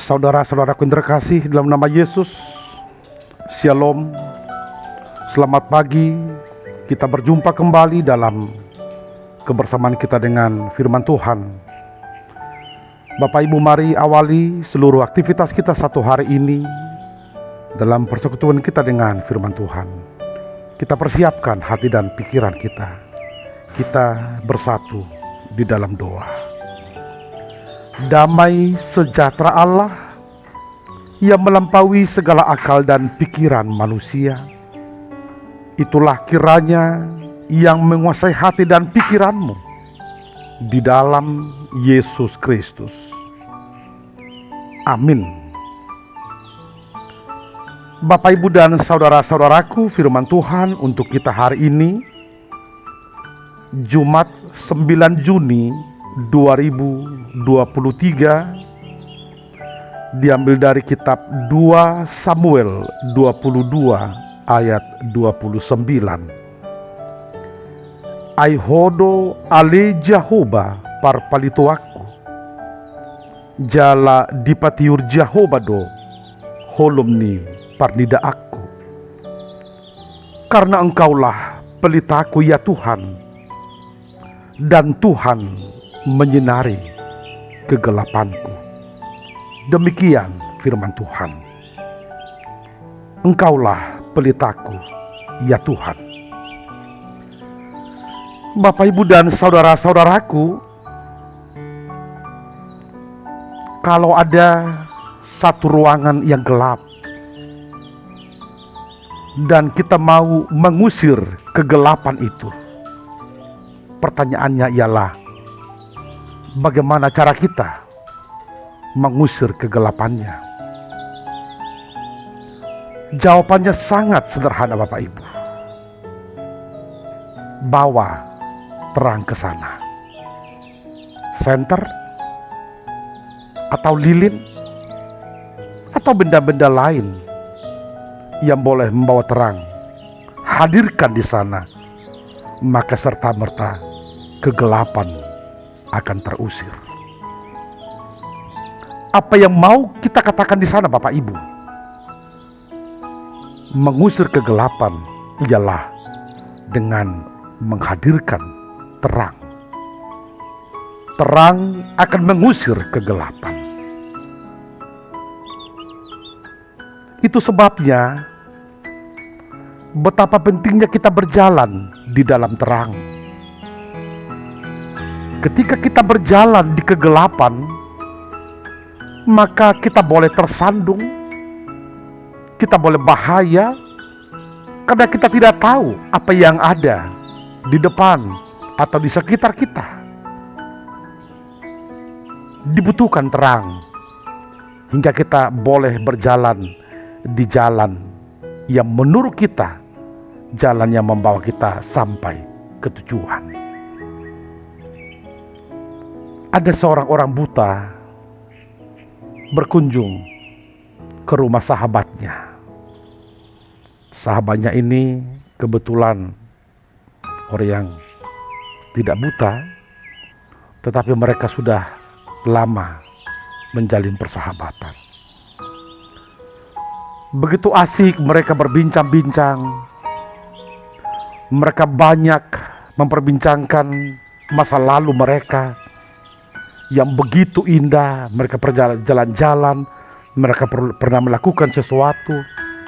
Saudara-saudaraku yang terkasih dalam nama Yesus, Shalom. Selamat pagi. Kita berjumpa kembali dalam kebersamaan kita dengan firman Tuhan. Bapak Ibu, mari awali seluruh aktivitas kita satu hari ini dalam persekutuan kita dengan firman Tuhan. Kita persiapkan hati dan pikiran kita. Kita bersatu di dalam doa. Damai sejahtera Allah yang melampaui segala akal dan pikiran manusia, itulah kiranya yang menguasai hati dan pikiranmu di dalam Yesus Kristus. Amin. Bapak, Ibu, dan saudara-saudaraku, firman Tuhan untuk kita hari ini, Jumat 9 Juni 2023, diambil dari kitab 2 Samuel 22 ayat 29. Aihodo ale Jehovah parpalituaku, jala dipatiur Jehovah do holomni parnida aku. Karena engkaulah pelitaku ya Tuhan, dan Tuhan menyinari kegelapanku. Demikian firman Tuhan. Engkaulah pelitaku ya Tuhan. Bapak, Ibu, dan saudara-saudaraku, kalau ada satu ruangan yang gelap dan kita mau mengusir kegelapan itu, pertanyaannya ialah, bagaimana cara kita mengusir kegelapannya? Jawabannya sangat sederhana, Bapak Ibu. Bawa terang ke sana. Senter atau lilin atau benda-benda lain yang boleh membawa terang, hadirkan di sana, maka serta-merta kegelapan akan terusir. Apa yang mau kita katakan di sana, Bapak Ibu? Mengusir kegelapan ialah dengan menghadirkan terang. Terang akan mengusir kegelapan. Itu sebabnya betapa pentingnya kita berjalan di dalam terang. Ketika kita berjalan di kegelapan, maka kita boleh tersandung, kita boleh bahaya, karena kita tidak tahu apa yang ada di depan atau di sekitar kita. Dibutuhkan terang hingga kita boleh berjalan di jalan yang menurut kita jalan yang membawa kita sampai ke tujuan. Ada seorang orang buta berkunjung ke rumah sahabatnya. Sahabatnya ini kebetulan orang yang tidak buta, tetapi mereka sudah lama menjalin persahabatan. Begitu asik mereka berbincang-bincang. Mereka banyak memperbincangkan masa lalu mereka yang begitu indah. Mereka berjalan-jalan, mereka pernah melakukan sesuatu.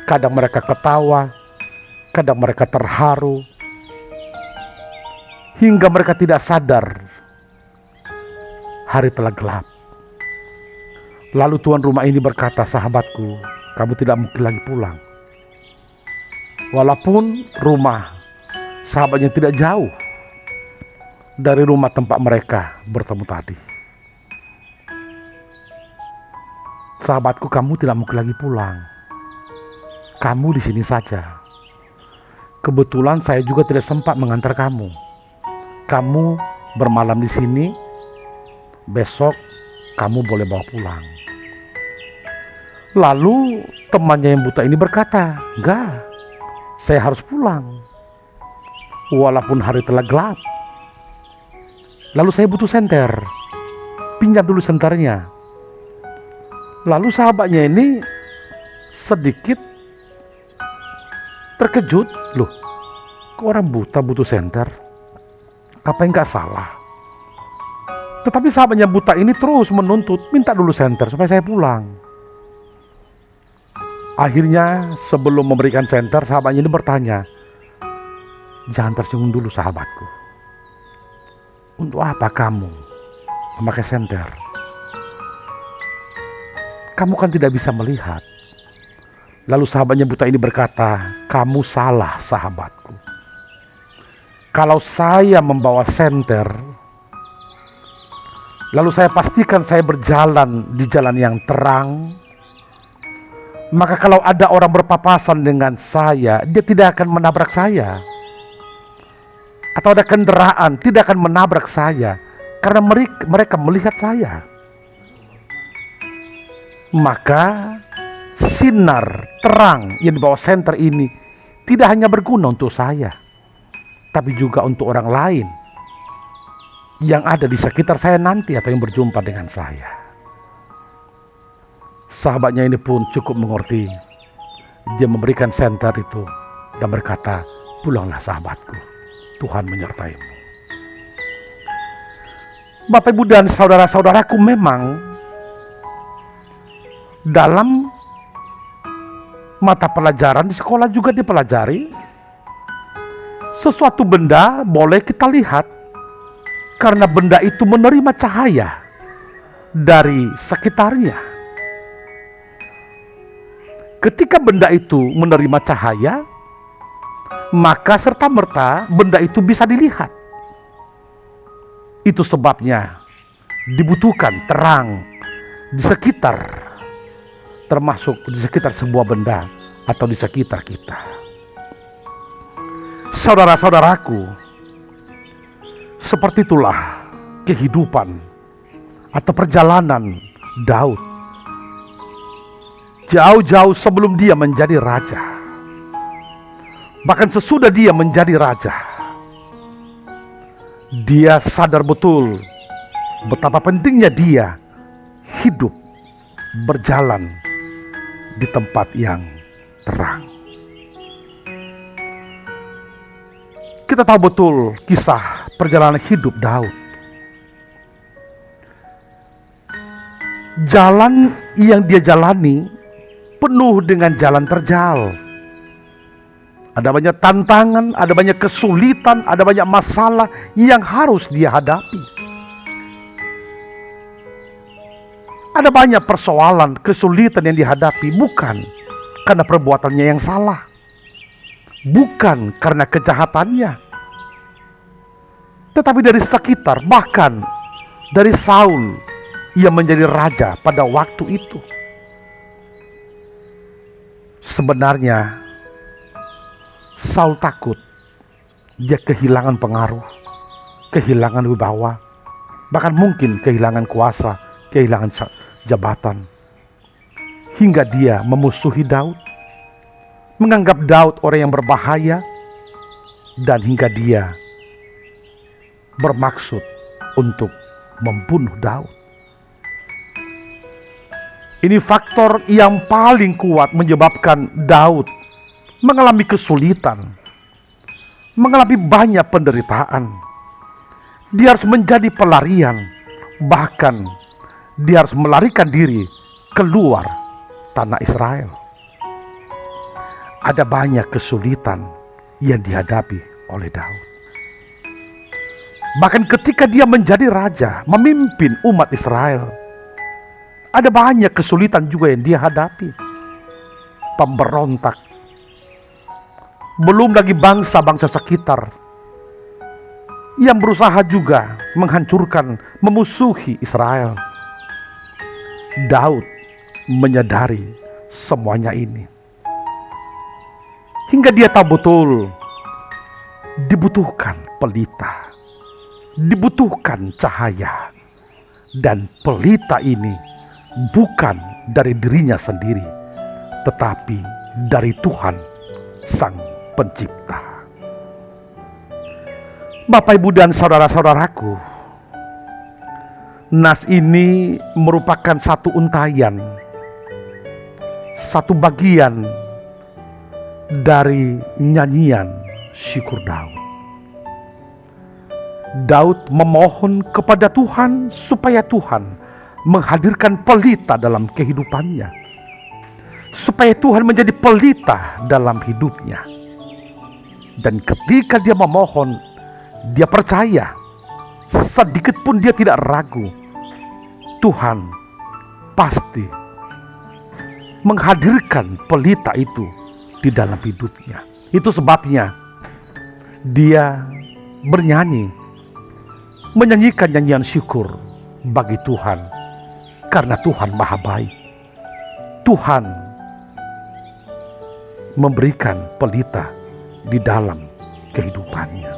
Kadang mereka ketawa, kadang mereka terharu, hingga mereka tidak sadar hari telah gelap. Lalu tuan rumah ini berkata, "Sahabatku, kamu tidak mungkin lagi pulang." Walaupun rumah sahabatnya tidak jauh dari rumah tempat mereka bertemu tadi. "Sahabatku, kamu tidak mungkin lagi pulang. Kamu di sini saja. Kebetulan saya juga tidak sempat mengantar kamu. Kamu bermalam di sini. Besok kamu boleh bawa pulang." Lalu temannya yang buta ini berkata, "Enggak, saya harus pulang. Walaupun hari telah gelap. Lalu saya butuh senter. Pinjam dulu senternya." Lalu sahabatnya ini sedikit terkejut, loh kok orang buta butuh senter? Apa yang gak salah? Tetapi sahabatnya buta ini terus menuntut, minta dulu senter supaya saya pulang. Akhirnya sebelum memberikan senter, sahabatnya ini bertanya, jangan tersinggung dulu sahabatku. Untuk apa kamu memakai senter? Kamu kan tidak bisa melihat. Lalu sahabatnya buta ini berkata, kamu salah sahabatku. Kalau saya membawa senter, lalu saya pastikan saya berjalan di jalan yang terang, maka kalau ada orang berpapasan dengan saya, dia tidak akan menabrak saya. Atau ada kendaraan tidak akan menabrak saya, karena mereka melihat saya. Maka sinar terang yang dibawa senter ini tidak hanya berguna untuk saya, tapi juga untuk orang lain yang ada di sekitar saya nanti atau yang berjumpa dengan saya. Sahabatnya ini pun cukup mengerti. Dia memberikan senter itu dan berkata, pulanglah sahabatku, Tuhan menyertaimu. Bapak Ibu dan saudara-saudaraku, memang dalam mata pelajaran di sekolah juga dipelajari, sesuatu benda boleh kita lihat karena benda itu menerima cahaya dari sekitarnya. Ketika benda itu menerima cahaya, maka serta-merta benda itu bisa dilihat. Itu sebabnya dibutuhkan terang di sekitar, termasuk di sekitar sebuah benda atau di sekitar kita. Saudara-saudaraku, seperti itulah kehidupan atau perjalanan Daud. Jauh-jauh sebelum dia menjadi raja, bahkan sesudah dia menjadi raja, dia sadar betul betapa pentingnya dia hidup berjalan di tempat yang terang. Kita tahu betul kisah perjalanan hidup Daud. Jalan yang dia jalani penuh dengan jalan terjal. Ada banyak tantangan, ada banyak kesulitan, ada banyak masalah yang harus dia hadapi. Ada banyak persoalan, kesulitan yang dihadapi bukan karena perbuatannya yang salah, bukan karena kejahatannya, tetapi dari sekitar, bahkan dari Saul yang menjadi raja pada waktu itu. Sebenarnya Saul takut dia kehilangan pengaruh, kehilangan wibawa, bahkan mungkin kehilangan kuasa, kehilangan jabatan, hingga dia memusuhi Daud, menganggap Daud orang yang berbahaya, dan hingga dia bermaksud untuk membunuh Daud. Ini faktor yang paling kuat menyebabkan Daud mengalami kesulitan, mengalami banyak penderitaan. Dia harus menjadi pelarian, bahkan dia harus melarikan diri keluar tanah Israel. Ada banyak kesulitan yang dihadapi oleh Daud. Bahkan ketika dia menjadi raja, memimpin umat Israel, ada banyak kesulitan juga yang dia hadapi. Pemberontak, belum lagi bangsa-bangsa sekitar yang berusaha juga menghancurkan, memusuhi Israel. Daud menyadari semuanya ini, hingga dia tahu betul dibutuhkan pelita, dibutuhkan cahaya, dan pelita ini bukan dari dirinya sendiri, tetapi dari Tuhan Sang Pencipta. Bapak, Ibu, dan saudara-saudaraku, nas ini merupakan satu untayan satu bagian dari nyanyian syukur Daud. Daud memohon kepada Tuhan supaya Tuhan menghadirkan pelita dalam kehidupannya, supaya Tuhan menjadi pelita dalam hidupnya. Dan ketika dia memohon, dia percaya, sedikit pun dia tidak ragu, Tuhan pasti menghadirkan pelita itu di dalam hidupnya. Itu sebabnya dia bernyanyi, menyanyikan nyanyian syukur bagi Tuhan, karena Tuhan Maha Baik. Tuhan memberikan pelita di dalam kehidupannya.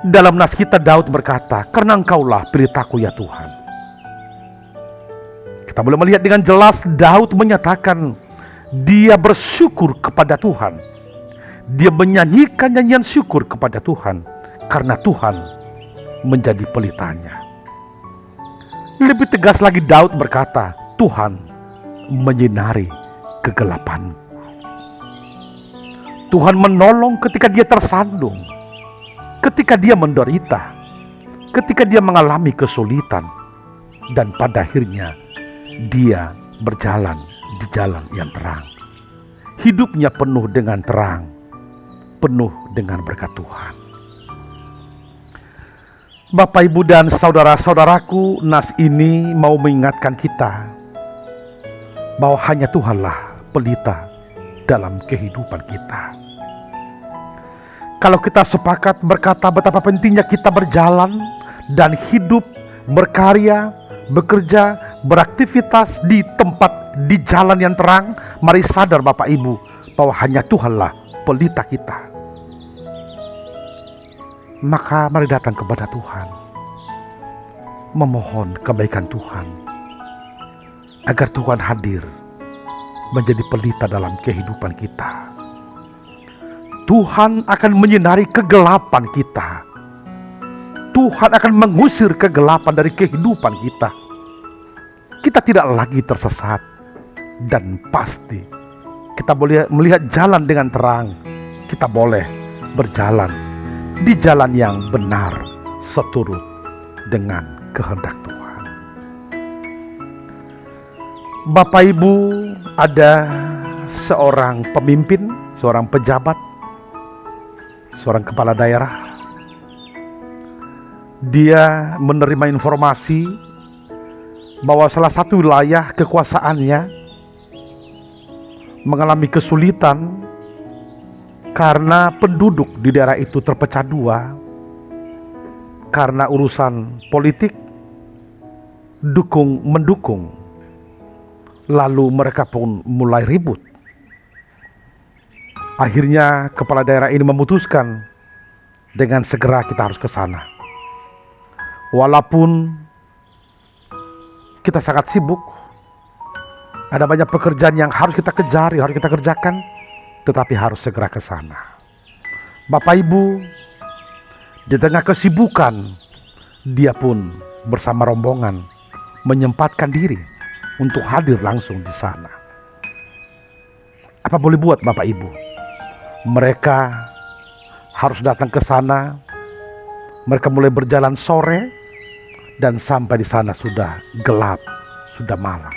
Dalam nas kita Daud berkata, karena Engkaulah pelitaku ya Tuhan. Kita boleh melihat dengan jelas Daud menyatakan dia bersyukur kepada Tuhan. Dia menyanyikan nyanyian syukur kepada Tuhan karena Tuhan menjadi pelitanya. Lebih tegas lagi Daud berkata, Tuhan menyinari kegelapanku. Tuhan menolong ketika dia tersandung, ketika dia menderita, ketika dia mengalami kesulitan, dan pada akhirnya dia berjalan di jalan yang terang. Hidupnya penuh dengan terang, penuh dengan berkat Tuhan. Bapak, Ibu, dan saudara-saudaraku, nas ini mau mengingatkan kita bahwa hanya Tuhanlah pelita dalam kehidupan kita. Kalau kita sepakat berkata betapa pentingnya kita berjalan dan hidup, berkarya, bekerja, beraktivitas di tempat, di jalan yang terang, mari sadar Bapak Ibu bahwa hanya Tuhanlah pelita kita. Maka mari datang kepada Tuhan, memohon kebaikan Tuhan, agar Tuhan hadir menjadi pelita dalam kehidupan kita. Tuhan akan menyinari kegelapan kita. Tuhan akan mengusir kegelapan dari kehidupan kita. Kita tidak lagi tersesat, dan pasti kita boleh melihat jalan dengan terang. Kita boleh berjalan di jalan yang benar seturut dengan kehendak Tuhan. Bapak Ibu, ada seorang pemimpin, seorang pejabat, seorang kepala daerah. Dia menerima informasi bahwa salah satu wilayah kekuasaannya mengalami kesulitan karena penduduk di daerah itu terpecah dua karena urusan politik, dukung-mendukung. Lalu mereka pun mulai ribut. Akhirnya kepala daerah ini memutuskan dengan segera kita harus ke sana. Walaupun kita sangat sibuk, ada banyak pekerjaan yang harus kita kejar, yang harus kita kerjakan, tetapi harus segera ke sana. Bapak Ibu, di tengah kesibukan, dia pun bersama rombongan menyempatkan diri untuk hadir langsung di sana. Apa boleh buat Bapak Ibu? Mereka harus datang ke sana. Mereka mulai berjalan sore dan sampai di sana sudah gelap, sudah malam.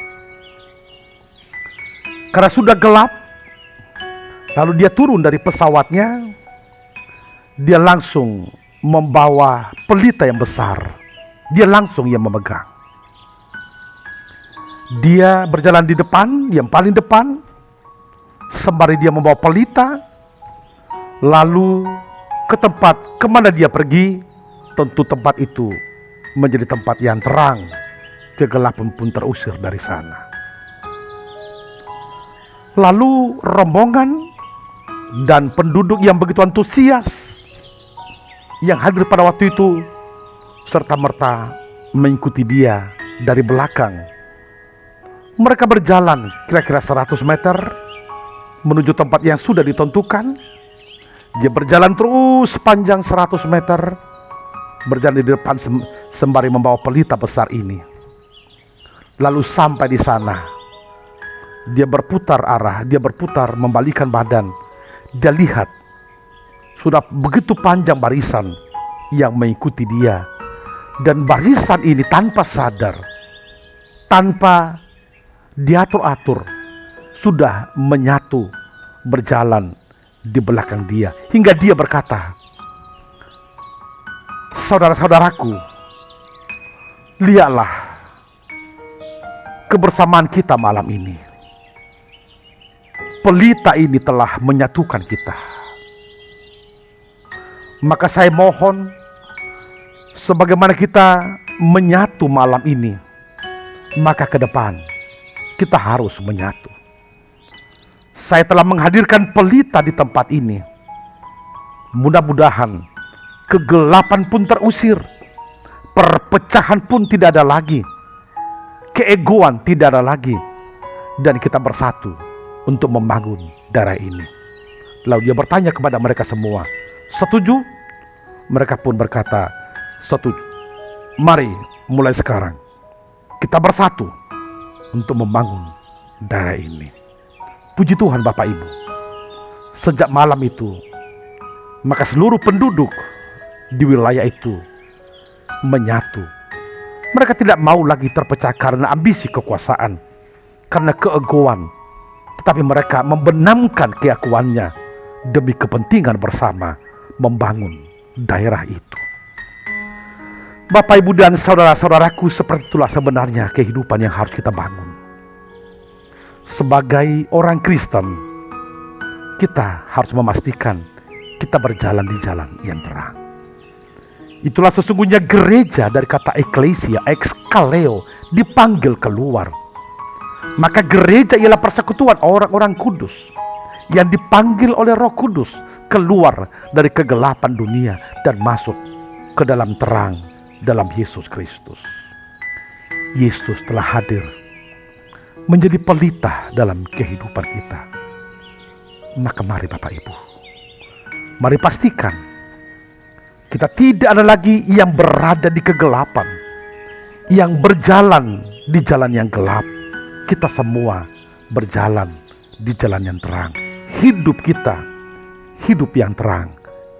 Karena sudah gelap, lalu dia turun dari pesawatnya. Dia langsung membawa pelita yang besar. Dia langsung yang memegang. Dia berjalan di depan, yang paling depan, sembari dia membawa pelita. Lalu ke tempat kemana dia pergi, tentu tempat itu menjadi tempat yang terang. Kegelapan pun terusir dari sana. Lalu rombongan dan penduduk yang begitu antusias yang hadir pada waktu itu serta-merta mengikuti dia dari belakang. Mereka berjalan kira-kira 100 meter menuju tempat yang sudah ditentukan. Dia berjalan terus panjang 100 meter, berjalan di depan sembari membawa pelita besar ini. Lalu sampai di sana, Dia berputar arah, dia berputar, membalikan badan. Dia lihat sudah begitu panjang barisan yang mengikuti dia. Dan barisan ini tanpa sadar, tanpa diatur-atur, sudah menyatu berjalan di belakang dia. Hingga dia berkata, "Saudara-saudaraku, lihatlah kebersamaan kita malam ini. Pelita ini telah menyatukan kita. Maka saya mohon, sebagaimana kita menyatu malam ini, maka ke depan kita harus menyatu. Saya telah menghadirkan pelita di tempat ini. Mudah-mudahan kegelapan pun terusir, perpecahan pun tidak ada lagi, keegoan tidak ada lagi, dan kita bersatu untuk membangun daerah ini." Lalu dia bertanya kepada mereka semua, "Setuju?" Mereka pun berkata, "Setuju. Mari mulai sekarang kita bersatu untuk membangun daerah ini." Puji Tuhan Bapak Ibu. Sejak malam itu, maka seluruh penduduk di wilayah itu menyatu. Mereka tidak mau lagi terpecah karena ambisi kekuasaan, karena keegoan, tetapi mereka membenamkan keakuannya demi kepentingan bersama membangun daerah itu. Bapak, Ibu, dan saudara-saudaraku, seperti itulah sebenarnya kehidupan yang harus kita bangun. Sebagai orang Kristen, kita harus memastikan kita berjalan di jalan yang terang. Itulah sesungguhnya gereja dari kata eklesia, ekskaleo, dipanggil keluar. Maka gereja ialah persekutuan orang-orang kudus yang dipanggil oleh Roh Kudus keluar dari kegelapan dunia dan masuk ke dalam terang dalam Yesus Kristus. Yesus telah hadir menjadi pelita dalam kehidupan kita. Maka mari Bapak Ibu, mari pastikan kita tidak ada lagi yang berada di kegelapan, yang berjalan di jalan yang gelap. Kita semua berjalan di jalan yang terang. Hidup kita hidup yang terang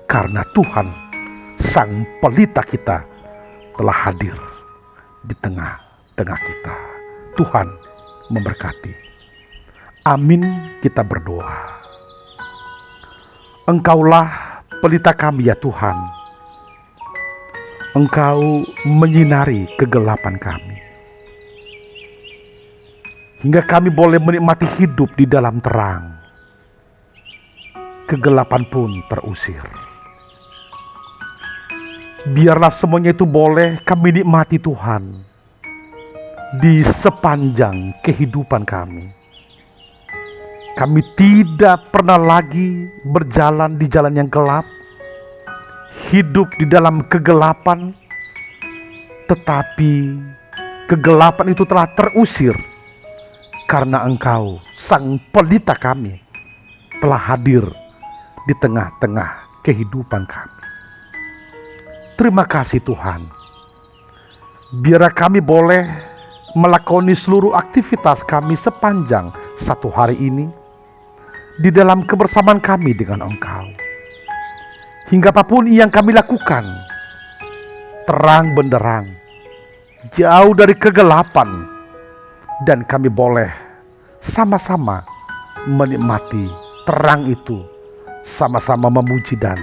karena Tuhan Sang Pelita kita telah hadir di tengah-tengah kita. Tuhan memberkati. Amin. Kita berdoa. Engkaulah pelita kami ya Tuhan. Engkau menyinari kegelapan kami, hingga kami boleh menikmati hidup di dalam terang. Kegelapan pun terusir. Biarlah semuanya itu boleh kami nikmati Tuhan di sepanjang kehidupan kami. Kami tidak pernah lagi berjalan di jalan yang gelap, hidup di dalam kegelapan, tetapi kegelapan itu telah terusir karena Engkau, Sang Pelita kami, telah hadir di tengah-tengah kehidupan kami. Terima kasih Tuhan. Biarlah kami boleh melakoni seluruh aktivitas kami sepanjang satu hari ini di dalam kebersamaan kami dengan Engkau. Hingga apapun yang kami lakukan, terang benderang, jauh dari kegelapan, dan kami boleh sama-sama menikmati terang itu, sama-sama memuji dan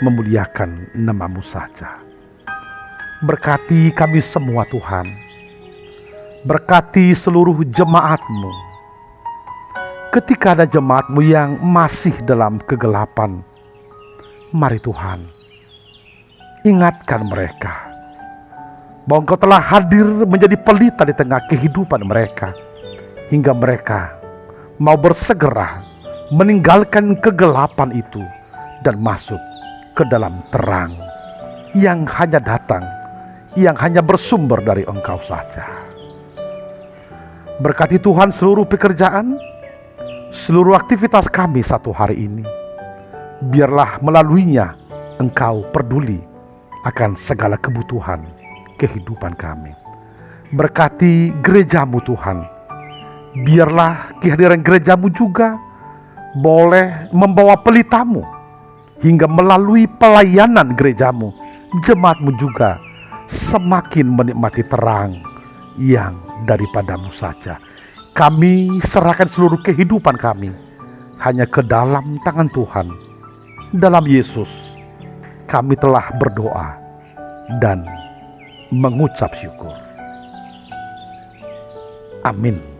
memuliakan nama-Mu saja. Berkati kami semua Tuhan. Berkati seluruh jemaat-Mu. Ketika ada jemaat-Mu yang masih dalam kegelapan, mari Tuhan, ingatkan mereka bahwa Engkau telah hadir menjadi pelita di tengah kehidupan mereka, hingga mereka mau bersegera meninggalkan kegelapan itu dan masuk ke dalam terang yang hanya datang, yang hanya bersumber dari Engkau saja. Berkati Tuhan seluruh pekerjaan, seluruh aktivitas kami satu hari ini. Biarlah melaluinya Engkau peduli akan segala kebutuhan kehidupan kami. Berkati gereja-Mu Tuhan, Biarlah kehadiran gerejamu juga boleh membawa pelitamu, hingga melalui pelayanan gerejamu, jemaatmu juga semakin menikmati terang yang daripadamu saja. Kami serahkan seluruh kehidupan kami hanya ke dalam tangan Tuhan. Dalam Yesus kami telah berdoa dan mengucap syukur. Amin.